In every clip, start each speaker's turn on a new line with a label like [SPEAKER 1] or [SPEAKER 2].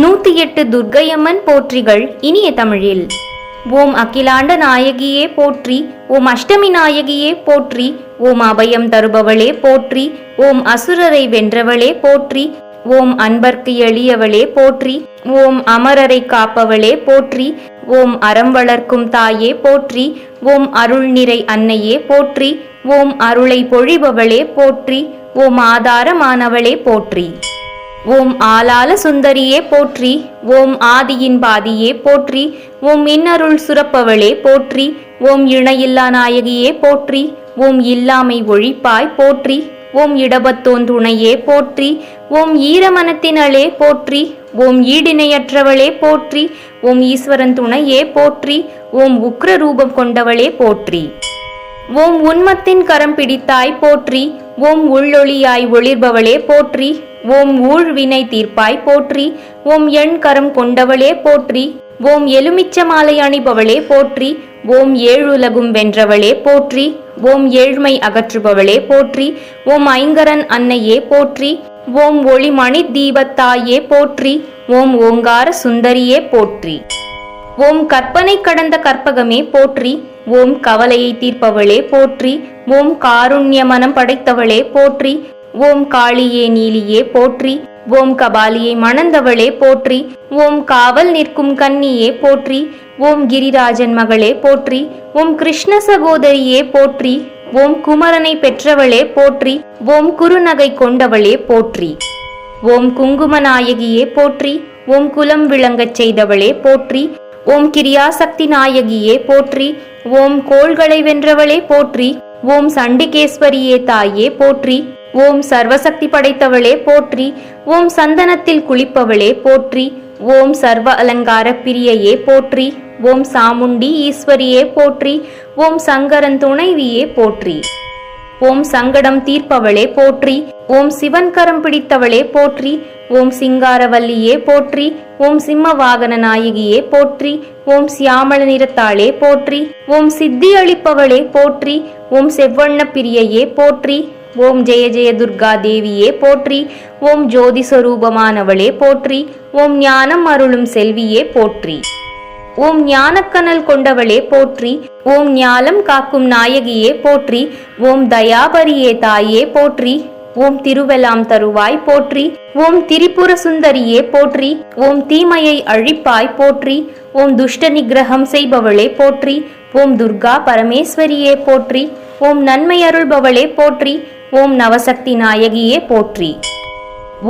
[SPEAKER 1] 108 துர்க்கையம்மன் போற்றிகள் இனிய தமிழில். ஓம் அகிலாண்ட நாயகியே போற்றி, ஓம் அஷ்டமி நாயகியே போற்றி, ஓம் அபயம் தருபவளே போற்றி, ஓம் அசுரரை வென்றவளே போற்றி, ஓம் அன்பர்க்கு எளியவளே போற்றி, ஓம் அமரரை காப்பவளே போற்றி, ஓம் அறம் வளர்க்கும் தாயே போற்றி, ஓம் அருள் நிறை அன்னையே போற்றி, ஓம் அருளை பொழிபவளே போற்றி, ஓம் ஆதாரமானவளே போற்றி, ஓம் ஆலால சுந்தரியே போற்றி, ஓம் ஆதியின் பாதியே போற்றி, ஓம் இன்னருள் சுரப்பவளே போற்றி, ஓம் இணையில்லா நாயகியே போற்றி, ஓம் இல்லாமை ஒழிப்பாய் போற்றி, ஓம் இடபத்தோன் துணையே போற்றி, ஓம் ஈரமனத்தினளே போற்றி, ஓம் ஈடிணையற்றவளே போற்றி, ஓம் ஈஸ்வரன் துணையே போற்றி, ஓம் உக்ர ரூபம் கொண்டவளே போற்றி, ஓம் உன்மத்தின் கரம் பிடித்தாய் போற்றி, ஓம் உள்ளொளியாய் ஒளிர்பவளே போற்றி, ஓம் ஊழ்வினை தீர்ப்பாய் போற்றி, ஓம் எண் கரம் கொண்டவளே போற்றி, ஓம் எலுமிச்ச மாலை அணிபவளே போற்றி, ஓம் ஏழுலகும் வென்றவளே போற்றி, ஓம் ஏழ்மை அகற்றுபவளே போற்றி, ஓம் ஐங்கரன் அன்னையே போற்றி, ஓம் ஒளிமணி தீபத்தாயே போற்றி, ஓம் ஓங்கார சுந்தரியே போற்றி, ஓம் கற்பனை கடந்த கற்பகமே போற்றி, ஓம் கவலையை தீர்ப்பவளே போற்றி, ஓம் காருண்ய மனம் படைத்தவளே போற்றி, ஓம் காளியே நீலியே போற்றி, ஓம் கபாலியை மணந்தவளே போற்றி, ஓம் காவல் நிற்கும் கன்னியே போற்றி, ஓம் கிரிராஜன் மகளே போற்றி, ஓம் கிருஷ்ண சகோதரியே போற்றி, ஓம் குமரனை பெற்றவளே போற்றி, ஓம் குறுநகை கொண்டவளே போற்றி, ஓம் குங்கும நாயகியே போற்றி, ஓம் குலம் விளங்கச் செய்தவளே போற்றி, ஓம் கிரியாசக்தி நாயகியே போற்றி, ஓம் கோள்களை வென்றவளே போற்றி, ஓம் சண்டிகேஸ்வரியே தாயே போற்றி, ஓம் சர்வசக்தி படைத்தவளே போற்றி, ஓம் சந்தனத்தில் குளிப்பவளே போற்றி, ஓம் சர்வ அலங்கார பிரியையே போற்றி, ஓம் சாமுண்டி ஈஸ்வரியே போற்றி, ஓம் சங்கரன் துணைவியே போற்றி, ஓம் சங்கடம் தீர்ப்பவளே போற்றி, ஓம் சிவன் கரம் பிடித்தவளே போற்றி, ஓம் சிங்காரவல்லியே போற்றி, ஓம் சிம்ம வாகன நாயகியே போற்றி, ஓம் சியாமள நிறத்தாளே போற்றி, ஓம் சித்தி அளிப்பவளே போற்றி, ஓம் செவ்வண்ண பிரியையே போற்றி, ஓம் ஜெய ஜெய துர்கா தேவியே போற்றி, ஓம் ஜோதி சொரூபமானவளே போற்றி, ஓம் ஞானம் அருளும் செல்வியே போற்றி, ஓம் ஞானக்கனல் கொண்டவளே போற்றி, ஓம் ஞாலம் காக்கும் நாயகியே போற்றி, ஓம் தயாபரியே தாயே போற்றி, ஓம் திருவெல்லாம் தருவாய் போற்றி, ஓம் திரிபுர சுந்தரியே போற்றி, ஓம் தீமையை அழிப்பாய் போற்றி, ஓம் துஷ்ட நிகிரகம் செய்பவளே போற்றி, ஓம் துர்கா பரமேஸ்வரியே போற்றி, ஓம் நன்மை அருள்பவளே போற்றி, ஓம் நவசக்தி நாயகியே போற்றி,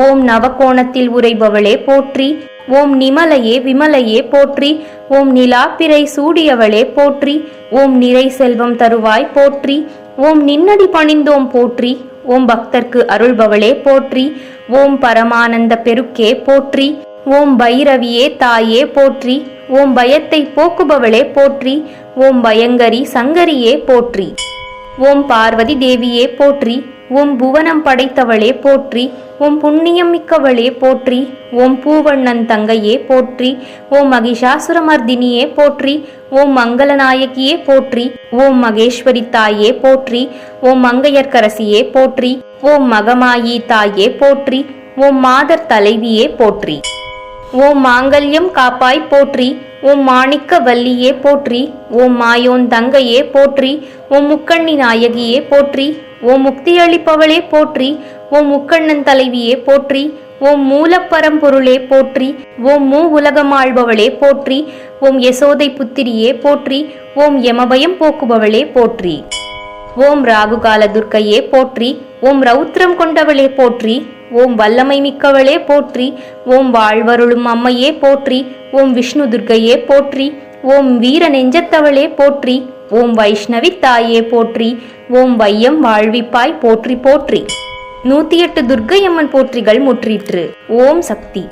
[SPEAKER 1] ஓம் நவகோணத்தில் உரைபவளே போற்றி, ஓம் நிமலையே விமலையே போற்றி, ஓம் நிலாப்பிரை சூடியவளே போற்றி, ஓம் நிறை செல்வம் தருவாய் போற்றி, ஓம் நின்னடி பணிந்தோம் போற்றி, ஓம் பக்தர்க்கு அருள்பவளே போற்றி, ஓம் பரமானந்த பெருக்கே போற்றி, ஓம் பைரவியே தாயே போற்றி, ஓம் பயத்தை போக்குபவளே போற்றி, ஓம் பயங்கரி சங்கரியே போற்றி, ஓம் பார்வதி தேவியே போற்றி, ஓம் புவனம் படைத்தவளே போற்றி, ஓம் புண்ணியம் மிக்கவளே போற்றி, ஓம் பூவண்ணன் தங்கையே போற்றி, ஓம் மகிஷாசுரமர்தினியே போற்றி, ஓம் மங்களநாயகியே போற்றி, ஓம் மகேஸ்வரி தாயே போற்றி, ஓம் மங்கையர்க்கரசியே போற்றி, ஓம் மகமாயி தாயே போற்றி, ஓம் மாதர் தலைவியே போற்றி, ஓம் மாங்கல்யம் காப்பாய் போற்றி, ஓம் மாணிக்க வல்லியே போற்றி, ஓம் மாயோன் தங்கையே போற்றி, ஓம் முக்கண்ணி நாயகியே போற்றி, ஓம் முக்தியளிப்பவளே போற்றி, ஓம் முக்கண்ணன் தலைவியே போற்றி, ஓம் மூலப்பரம்பொருளே போற்றி, ஓம் மூ உலகமாழ்பவளே போற்றி, ஓம் யசோதை புத்திரியே போற்றி, ஓம் யமபயம் போக்குபவளே போற்றி, ஓம் ராகுகால துர்க்கையே போற்றி, ஓம் ரௌத்ரம் கொண்டவளே போற்றி, ஓம் வல்லமை மிக்கவளே போற்றி, ஓம் வாழ்வருளும் அம்மையே போற்றி, ஓம் விஷ்ணு துர்க்கையே போற்றி, ஓம் வீர நெஞ்சத்தவளே போற்றி, ஓம் வைஷ்ணவி தாயே போற்றி, ஓம் வையம் வாழ்விப்பாய் போற்றி போற்றி. 108 துர்க்கையம்மன் போற்றிகள் முற்றிற்று. ஓம் சக்தி.